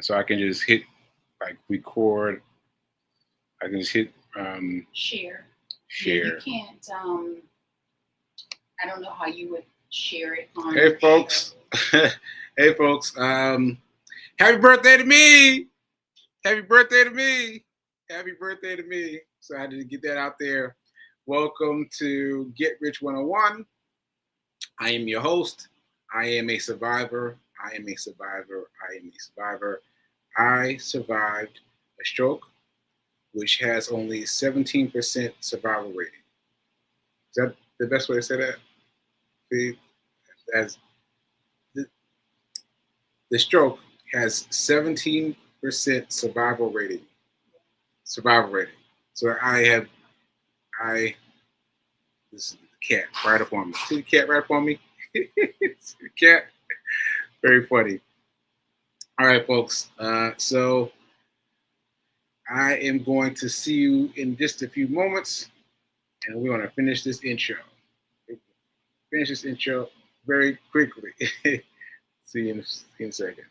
So I can just hit like record. I can just hit share. Share. Yeah, you can't. I don't know how you would share it on. Hey folks, hey folks. Happy birthday to me! Happy birthday to me! Happy birthday to me! So I had to get that out there. Welcome to Get Rich 101. I am your host. I am a survivor. I am a survivor. I am a survivor. I survived a stroke, which has only 17% survival rating. Is that the best way to say that? See, as the stroke has 17% survival rating. Survival rating. So this is the cat right up on me. See the cat right up on me? See the cat? Very funny. All right, folks. So I am going to see you in just a few moments, and we're going to finish this intro. Finish this intro very quickly. See you in a second.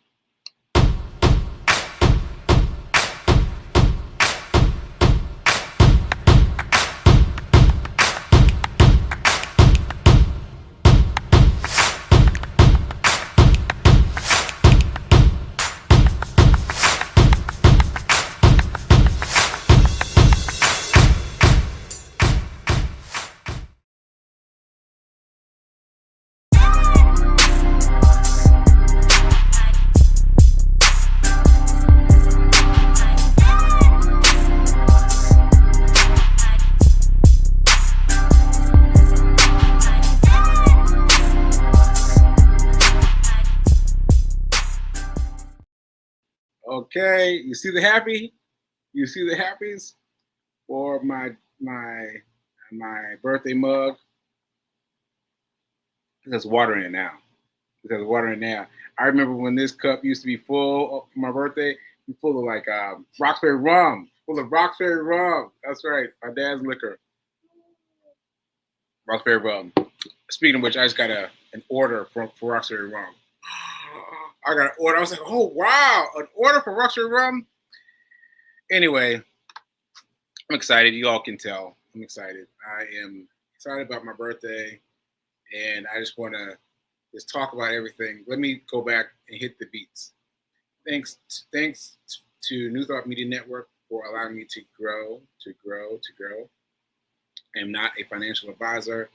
Okay, you see the happy? You see the happies for my birthday mug? There's water in it now. There's water in it now. I remember when this cup used to be full for my birthday, full of like Roxbury rum, full of Roxbury rum. That's right, my dad's liquor. Roxbury rum. Speaking of which, I just got an order for Roxbury rum. I got an order. I was like, oh wow, an order for Roxbury rum. Anyway, I'm excited. You all can tell. I'm excited. I am excited about my birthday, and I just want to just talk about everything. Let me go back and hit the beats. Thanks to New Thought Media Network for allowing me to grow. I'm not a financial advisor.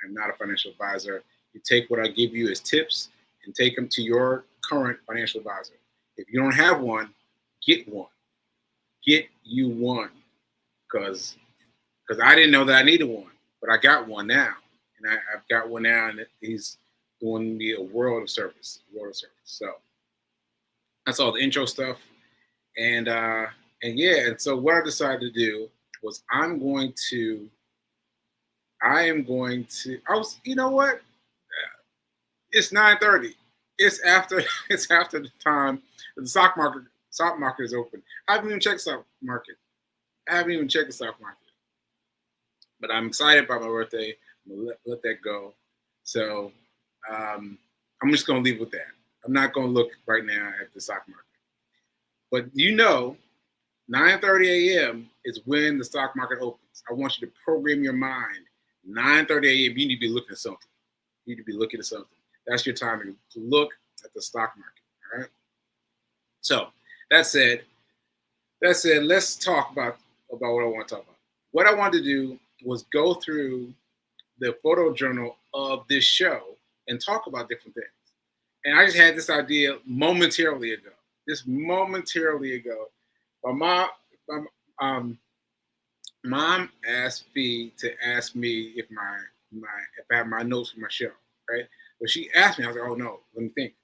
I'm not a financial advisor. You take what I give you as tips and take them to your current financial advisor. If you don't have one, get one. Get you one. Because I didn't know that I needed one, but I got one now. And I've got one now, and he's doing me a world of service. So that's all the intro stuff. And so what I decided to do was you know what? It's 9:30. It's after the time that the stock market is open. I haven't even checked the stock market. But I'm excited about my birthday. I'm gonna let that go. So I'm just gonna leave with that. I'm not gonna look right now at the stock market. But 9:30 a.m. is when the stock market opens. I want you to program your mind. 9:30 a.m. You need to be looking at something. That's your time to look at the stock market. All right. So that said, let's talk about what I want to talk about. What I wanted to do was go through the photo journal of this show and talk about different things. And I just had this idea momentarily ago. My mom asked me to ask me if I have my notes for my show, right? But she asked me, I was like, oh no, let me think.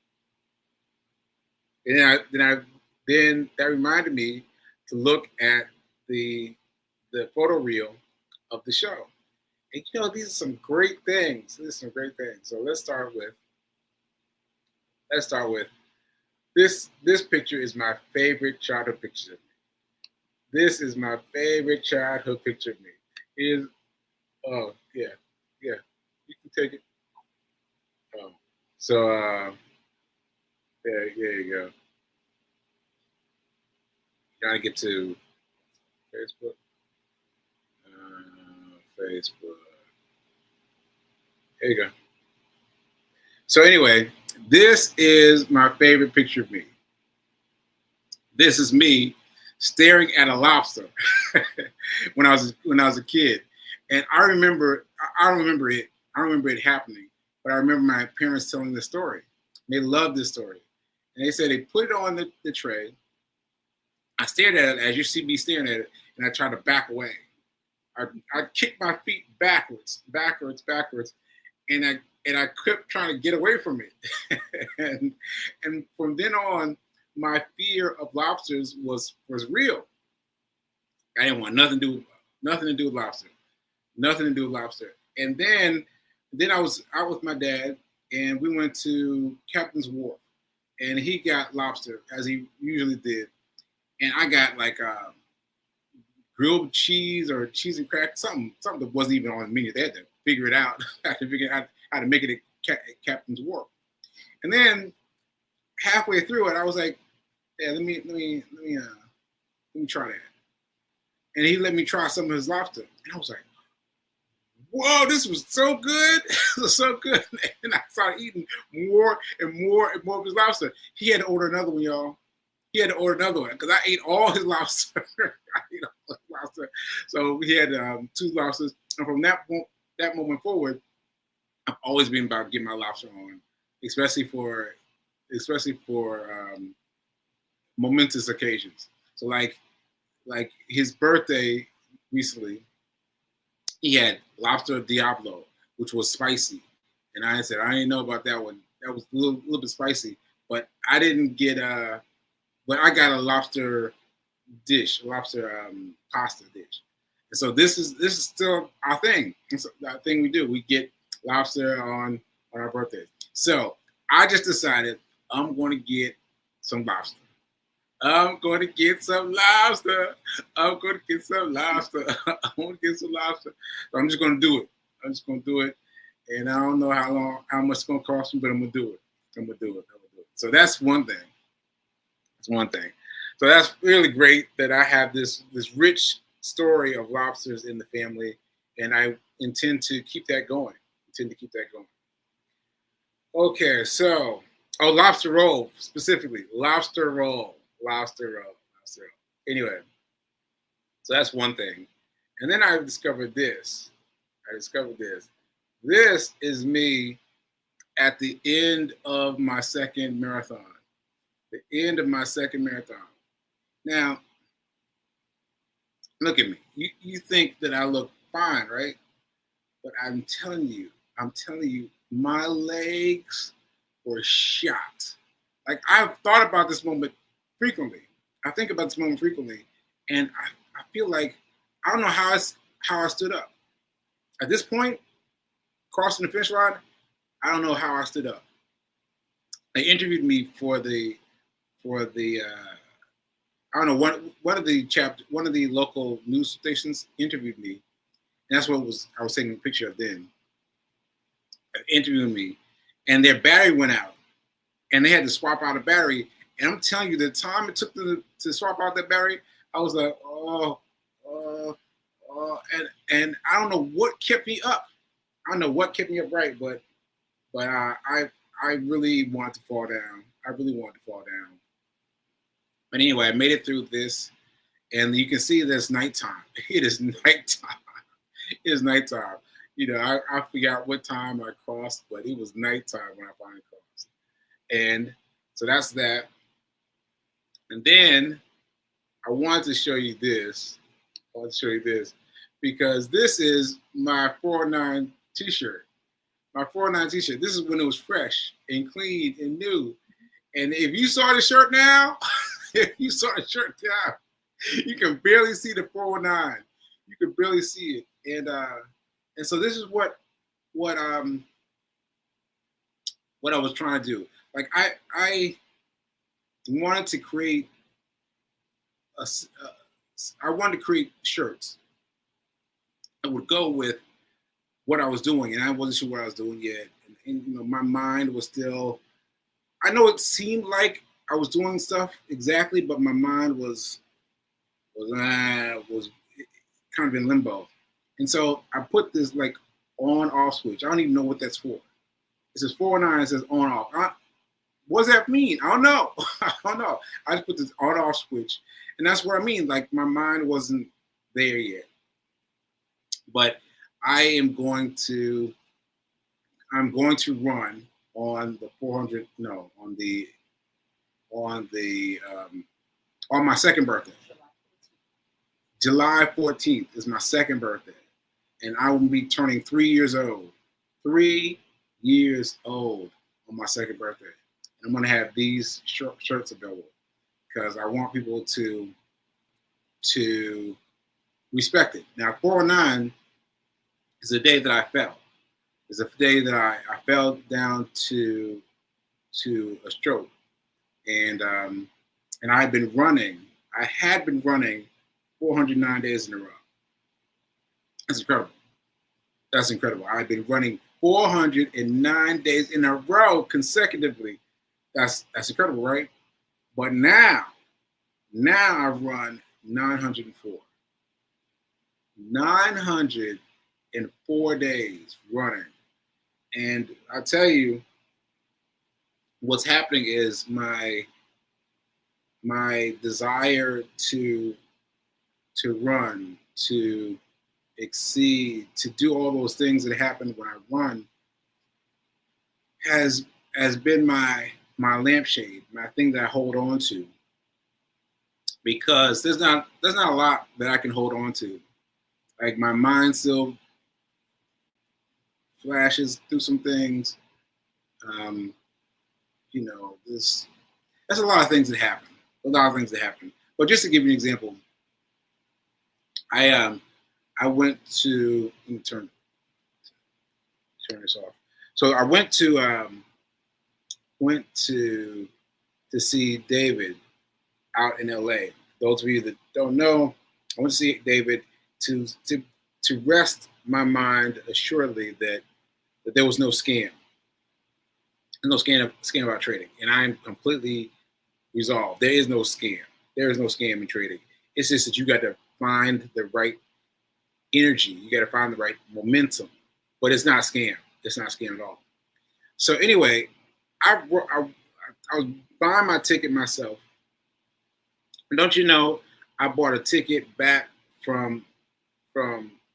And then that reminded me to look at the photo reel of the show. And these are some great things. So let's start with this picture is my favorite childhood picture of me. This is my favorite childhood picture of me. Oh yeah, you can take it. Oh, so there you go. Gotta get to Facebook. Facebook. There you go. So anyway, this is my favorite picture of me. This is me staring at a lobster when I was a kid, and I don't remember it happening, but I remember my parents telling the story. They loved this story, and they said they put it on the tray. I stared at it as you see me staring at it, and I tried to back away. I kicked my feet backwards, and I kept trying to get away from it. and from then on, my fear of lobsters was real. I didn't want nothing to do with lobster. Nothing to do with lobster. And then I was out with my dad, and we went to Captain's Wharf, and he got lobster as he usually did, and I got like grilled cheese or cheese and crackers, something that wasn't even on the menu. They had to figure it out. I had to figure out how to make it at Captain's Wharf. And then halfway through it, I was like, "Yeah, let me try that." And he let me try some of his lobster, and I was like, "Whoa, this was so good! This was so good!" And I started eating more and more and more of his lobster. He had to order another one, y'all. He had to order another one because I ate all his lobster. So he had 2 lobsters, and from that moment forward, I've always been about getting my lobster on, especially for momentous occasions. So like his birthday recently, he had lobster Diablo, which was spicy, and I said I didn't know about that one. That was a little bit spicy, but I didn't get but I got a lobster dish, lobster pasta dish. And so this is still our thing. It's our thing we do. We get lobster on our birthdays. So I just decided I'm going to get some lobster. I'm going to get some lobster. I want to get some lobster. So I'm just going to do it. And I don't know how much it's going to cost me, but I'm going to do it. So that's one thing. So that's really great that I have this rich story of lobsters in the family, and I intend to keep that going. Okay, so lobster roll specifically. Lobster roll. Anyway, so that's one thing. And then I discovered this. This is me at the end of my second marathon. Now, look at me. You think that I look fine, right? But I'm telling you, my legs were shot. Like, I've thought about this moment frequently. And I feel like I don't know how I stood up. At this point, crossing the finish line, I don't know how I stood up. They interviewed me for the I don't know, one of the local news stations interviewed me, and that's what I was taking a picture of then. Interviewing me, and their battery went out, and they had to swap out a battery. And I'm telling you, the time it took to swap out that battery, I was like, and I don't know what kept me up. Right, but I really wanted to fall down. But anyway, I made it through this, and you can see that it's nighttime. It is nighttime. You know, I forgot what time I crossed, but it was nighttime when I finally crossed. And so that's that. And then I wanted to show you this. Because this is my 409 t-shirt. This is when it was fresh and clean and new. And if you saw the shirt now, you can barely see the 409. You can barely see it. And so this is what I was trying to do. Like I wanted to create shirts that would go with what I was doing, and I wasn't sure what I was doing yet. And you know, my mind was still. I know it seemed like I was doing stuff exactly, but my mind was was kind of in limbo. And so I put this like on off switch. I don't even know what that's for. It says 409, it says on off. What does that mean? I don't know. I don't know. I just put this on off switch. And that's what I mean. Like my mind wasn't there yet. But I'm going to run on the 400, no, on my second birthday. July 14th is my second birthday. And I will be turning 3 years old. 3 years old on my second birthday. And I'm going to have these shirts available because I want people to respect it. Now, 409 is the day that I fell. It's a day that I fell down to a stroke. And I had been running 409 days in a row. That's incredible. That's incredible. I've been running 409 days in a row consecutively. That's incredible, right? But now I've run 904. 904 days running. And I tell you, what's happening is my desire to run, to exceed, to do all those things that happen when I run has been my lampshade, my thing that I hold on to. Because there's not a lot that I can hold on to. Like my mind still flashes through some things. There's a lot of things that happen. But just to give you an example, I went to, let me turn this off. So I went to see David out in LA. Those of you that don't know, I went to see David to rest my mind assuredly that there was no scam. There's no scam about trading. And I'm completely resolved. There is no scam. There is no scam in trading. It's just that you got to find the right energy. You got to find the right momentum. But it's not scam. It's not scam at all. So anyway, I was buying my ticket myself. And don't you know, I bought a ticket back from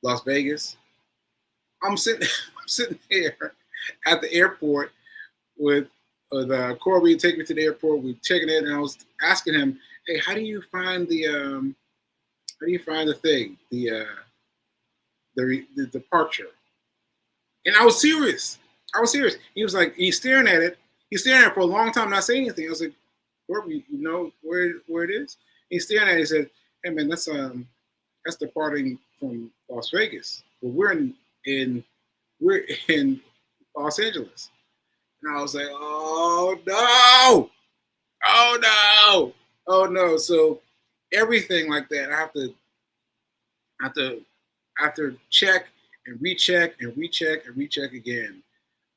Las Vegas. I'm sitting there at the airport with Corby take me to the airport. We checking in, and I was asking him, "Hey, how do you find the thing, the departure?" And I was serious. He was like, he's staring at it. He's staring at it for a long time, not saying anything. I was like, "Corby, you know where it is?" He's staring at it. He said, "Hey man, that's departing from Las Vegas. But we're in Los Angeles." And I was like, "Oh no!" So everything like that, I have to check and recheck and recheck again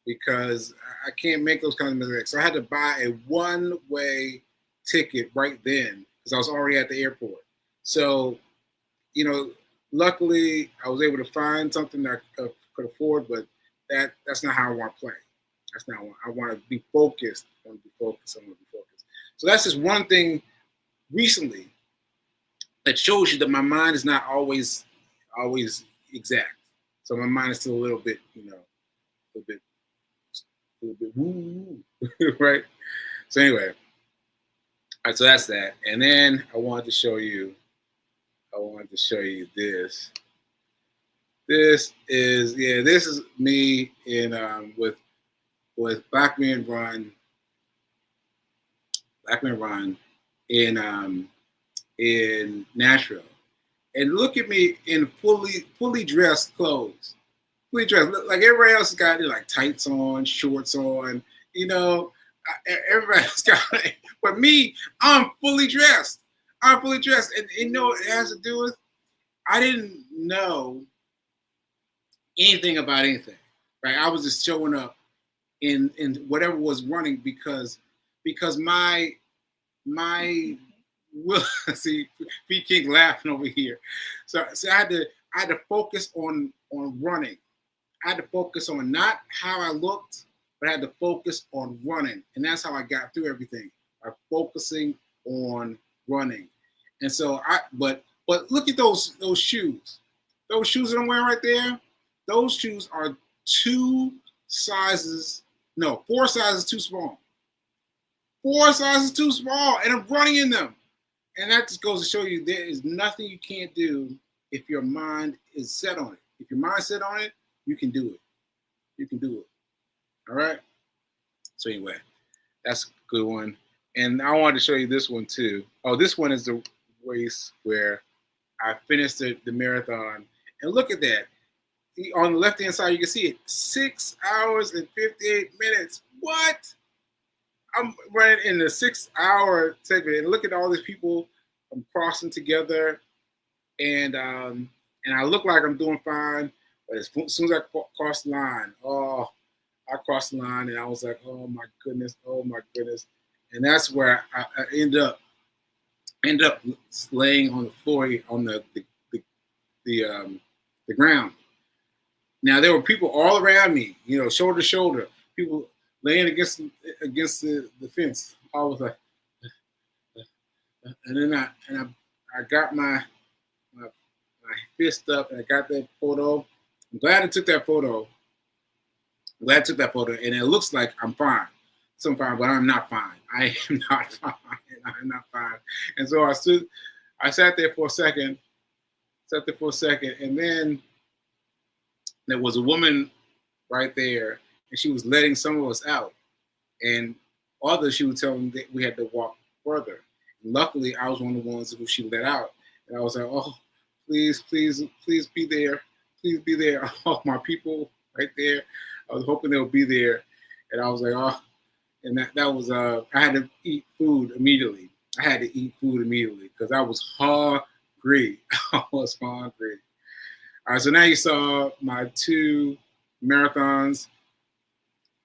because I can't make those kinds of mistakes. So I had to buy a one-way ticket right then because I was already at the airport. So, luckily I was able to find something that I could afford, but that's not how I want to play. That's not what I want to be focused. I want to be focused. So that's just one thing recently that shows you that my mind is not always exact. So my mind is still a little bit woo, right? So anyway, all right. So that's that. And then I wanted to show you this. This is me in with Black Men Run in Nashville, and look at me in fully dressed clothes, fully dressed. Like everybody else has got like tights on, shorts on, everybody's got. But me, I'm fully dressed. And it has to do with I didn't know anything about anything. Right, I was just showing up in whatever was running because my will see P King laughing over here. So I had to focus on running. I had to focus on not how I looked, but I had to focus on running. And that's how I got through everything, by focusing on running. And so but look at those shoes. Those shoes that I'm wearing right there, those shoes are 4 sizes too small. 4 sizes too small, and I'm running in them. And that just goes to show you there is nothing you can't do if your mind is set on it. If your mind's set on it, you can do it. You can do it. All right? So anyway, that's a good one. And I wanted to show you this one too. Oh, this one is the race where I finished the marathon. And look at that. On the left-hand side, you can see it. 6 hours and 58 minutes. What? I'm running in the 6-hour segment. And look at all these people crossing together. And I look like I'm doing fine. But as soon as I crossed the line, I crossed the line and I was like, oh my goodness. And that's where I end up laying on the floor on the ground. Now there were people all around me, shoulder to shoulder, people laying against the fence. I was like, and then I got my fist up and I got that photo. I'm glad I took that photo. And it looks like I'm fine. So I'm fine, but I'm not fine. I am not fine. I'm not fine. And so I sat there for a second, and then there was a woman right there, and she was letting some of us out. And others, she was telling them that we had to walk further. And luckily, I was one of the ones who she let out. And I was like, oh, please be there. Please be there. Oh, my people right there. I was hoping they'll be there. And I was like, oh. And that was, I had to eat food immediately. Because I was hungry. All right, so now you saw my 2 marathons.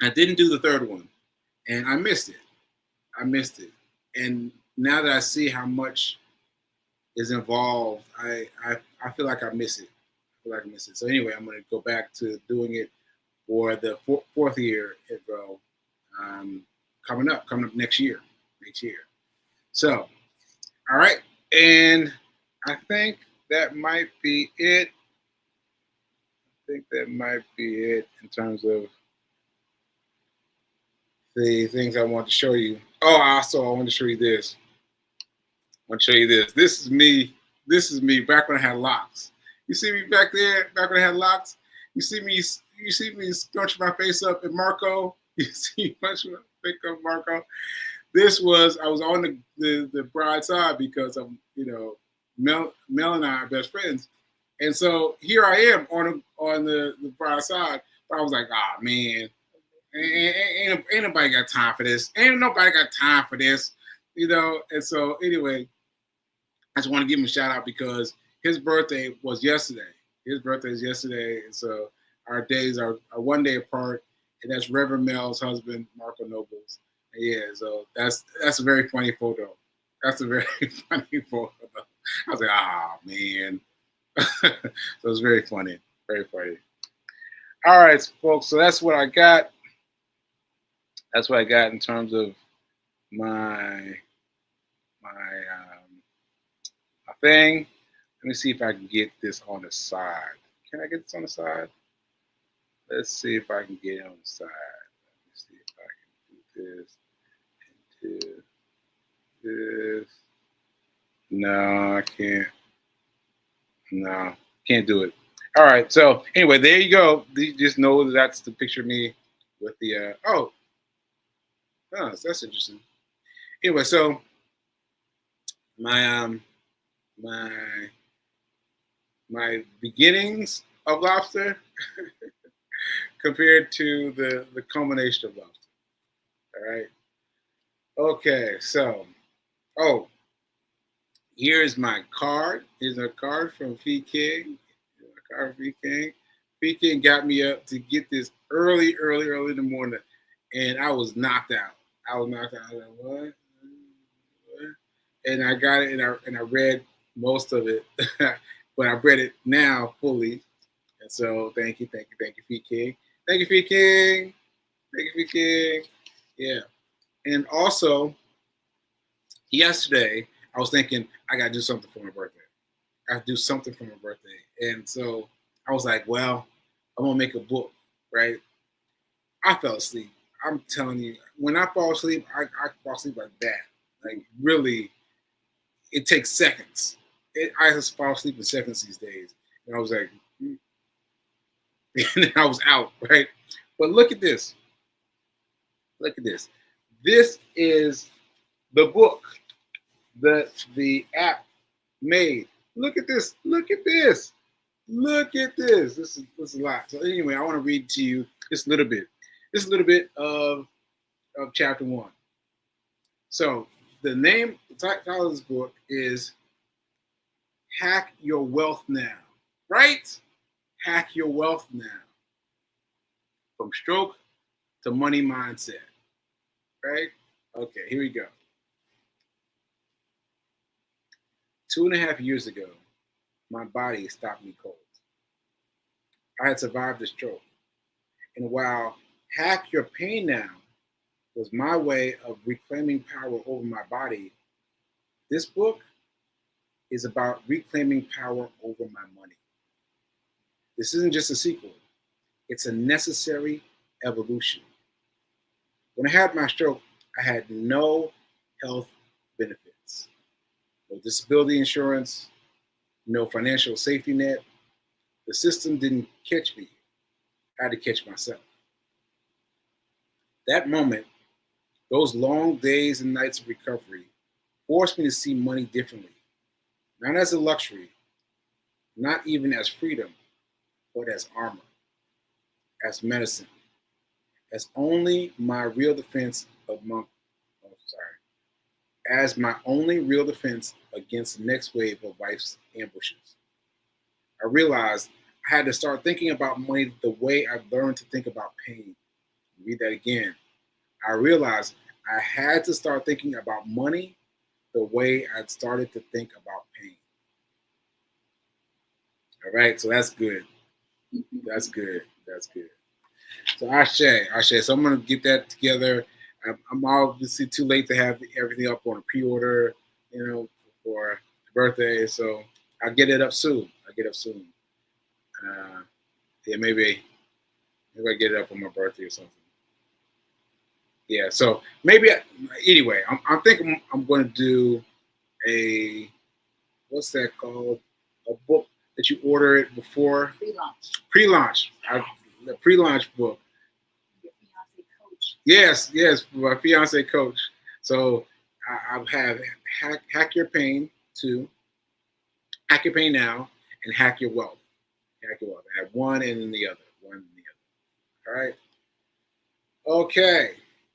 I didn't do the third one, and I missed it. And now that I see how much is involved, I feel like I miss it. So anyway, I'm going to go back to doing it for the 4th year in a row, coming up next year. So, all right, and I think that might be it. In terms of the things I want to show you. Oh, also I want to show you this. This is me back when I had locks. You see me back there, back when I had locks? You see me scrunch my face up at Marco? You see me scrunch my face up Marco? I was on the bride side because Mel and I are best friends. And so here I am on the bride side. But I was like, man, ain't nobody got time for this. And so anyway, I just want to give him a shout out because his birthday was yesterday. And so our days are 1 day apart. And that's Reverend Mel's husband, Marco Nobles. And yeah, so that's a very funny photo. I was like, man. So it was very funny. All right, folks. So that's what I got. In terms of my thing. Let me see if I can get this on the side. Can I get this on the side? Let's see if I can get it on the side. Let me see if I can do this and do this. No, I can't. No, can't do it. All right. So anyway, there you go. You just know that that's the picture of me with the that's interesting. Anyway, so my beginnings of lobster compared to the culmination of lobster. All right. Okay. So, here's my card. Here's a card from Fee King. Fee King got me up to get this early in the morning, and I was knocked out. I was like, what? and I got it, and I read most of it, but I've read it now fully. And so thank you, Fee King. Thank you, Fee King. Thank you, Fee King. Yeah. And also, yesterday, I was thinking, I got to do something for my birthday. I have to do something for my birthday. And so I was like, well, I'm going to make a book, right? I fell asleep. I'm telling you, when I fall asleep, I fall asleep like that. Like, really, it takes seconds. I just fall asleep in seconds these days. And I was like, and then I was out, right? But look at this. Look at this. This is the book that the app made. Look at this. Look at this. Look at this. This is a lot. So anyway, I want to read to you just a little bit. Just a little bit of chapter 1. So the title of this book is Hack Your Wealth Now. Right? Hack Your Wealth Now. From stroke to money mindset. Right? Okay, here we go. 2.5 years ago, my body stopped me cold. I had survived a stroke. And while Hack Your Pain Now was my way of reclaiming power over my body, this book is about reclaiming power over my money. This isn't just a sequel. It's a necessary evolution. When I had my stroke, I had no health benefits, no disability insurance, no financial safety net. The system didn't catch me. I had to catch myself. That moment, those long days and nights of recovery, forced me to see money differently, not as a luxury, not even as freedom, but as armor, as medicine, as only my real defense as my only real defense against the next wave of life's ambushes. I realized I had to start thinking about money the way I've learned to think about pain. Read that again. I realized I had to start thinking about money the way I'd started to think about pain. All right, so that's good. That's good. That's good. So Ashe. So I'm gonna get that together. I'm obviously too late to have everything up on a pre-order, for the birthday. So I'll get it up soon. Yeah, maybe I get it up on my birthday or something. Yeah. So maybe anyway, I'm thinking I'm going to do what's that called? A book that you order it before pre-launch. The pre-launch book. Your fiance coach. Yes, my fiance coach. So I have Hack Your Pain 2, Hack Your Pain Now, and Hack Your Wealth. Hack Your Wealth. I have one and then the other. All right. Okay.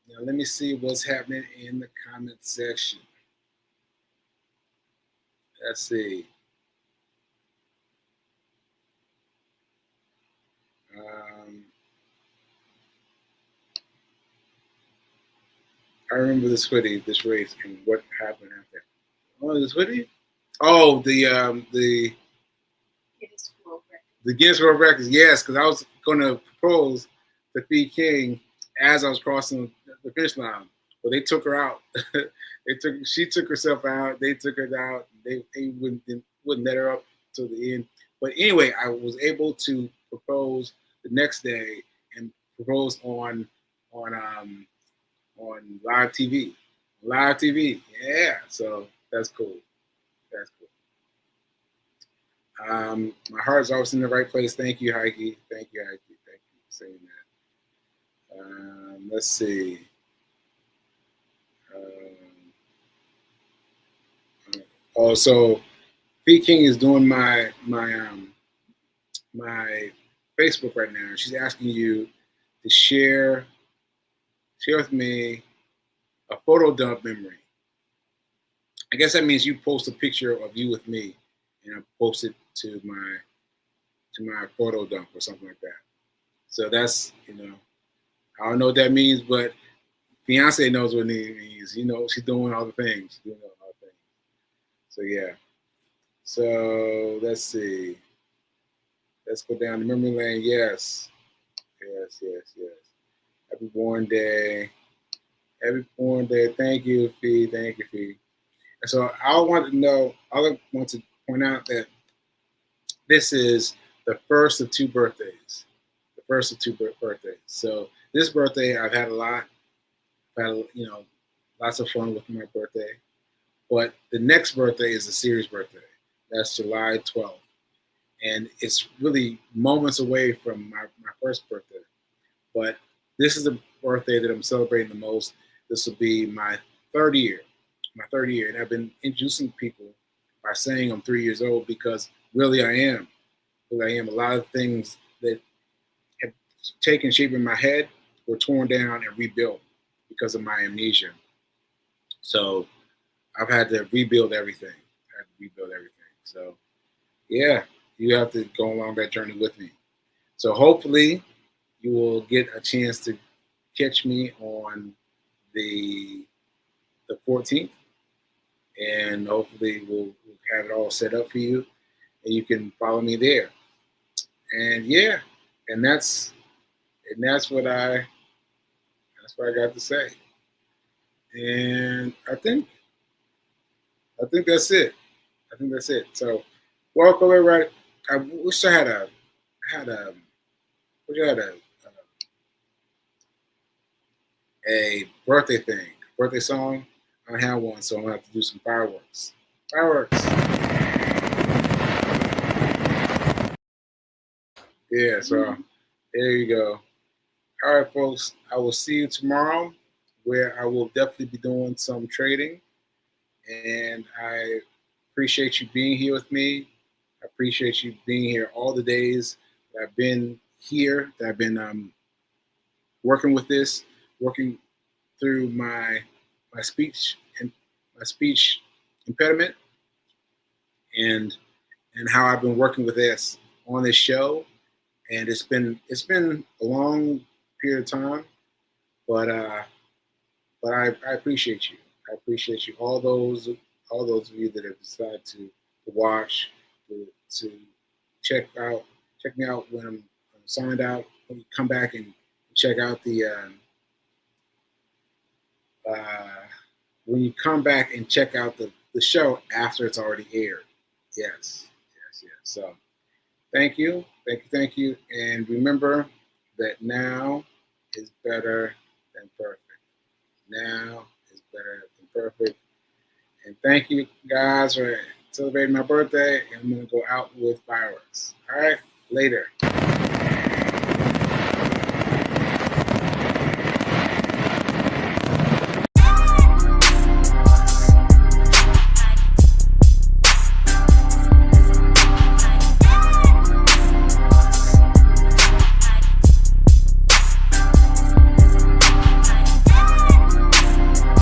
Now let me see what's happening in the comment section. Let's see. I remember this hoodie, this race, and what happened after. Oh, this hoodie? Oh, the Guinness World Records. Yes, because I was going to propose to Fee King as I was crossing the finish line, but they took her out. She took herself out. They took her out. They wouldn't let her up till the end. But anyway, I was able to propose the next day and propose on live TV. Live TV. Yeah. So that's cool. That's cool. My heart's always in the right place. Thank you, Heike. Thank you for saying that. Let's see. So P King is doing my Facebook right now. She's asking you to share with me a photo dump memory. I guess that means you post a picture of you with me, and I post it to my photo dump or something like that. So that's, I don't know what that means, but fiance knows what it means. She's doing all the things. So yeah. So let's see. Let's go down to memory lane. Yes. Happy born day. Happy born day. Thank you, Fee. Thank you, Fee. And so I want to point out that this is the first of two birthdays. The first of two birthdays. So this birthday, I've had a lot. I've had, lots of fun with my birthday. But the next birthday is a serious birthday. That's July 12th. And it's really moments away from my first birthday. But this is the birthday that I'm celebrating the most. This will be my third year. My third year. And I've been introducing people by saying I'm 3 years old because really I am. Really I am. A lot of things that have taken shape in my head were torn down and rebuilt because of my amnesia. So I've had to rebuild everything. So yeah, you have to go along that journey with me. So hopefully you will get a chance to catch me on the 14th, and hopefully we'll have it all set up for you, and you can follow me there. And yeah, and that's what I got to say. And I think that's it. So welcome everybody. I wish I had a birthday song. I don't have one, so I'm gonna have to do some fireworks. Yeah, so there you go. All right, folks. I will see you tomorrow, where I will definitely be doing some trading. And I appreciate you being here with me. I appreciate you being here all the days that I've been here, that I've been working with this, working through my speech impediment, and how I've been working with this on this show. And it's been a long period of time, but I appreciate you. I appreciate you. All those of you that have decided to watch, to check me out when I'm signed out. When you come back and check out the when you come back and check out the show after it's already aired. Yes. So thank you. And remember that now is better than perfect. Now is better than perfect. And thank you guys for celebrating my birthday. And I'm going to go out with fireworks. All right, later.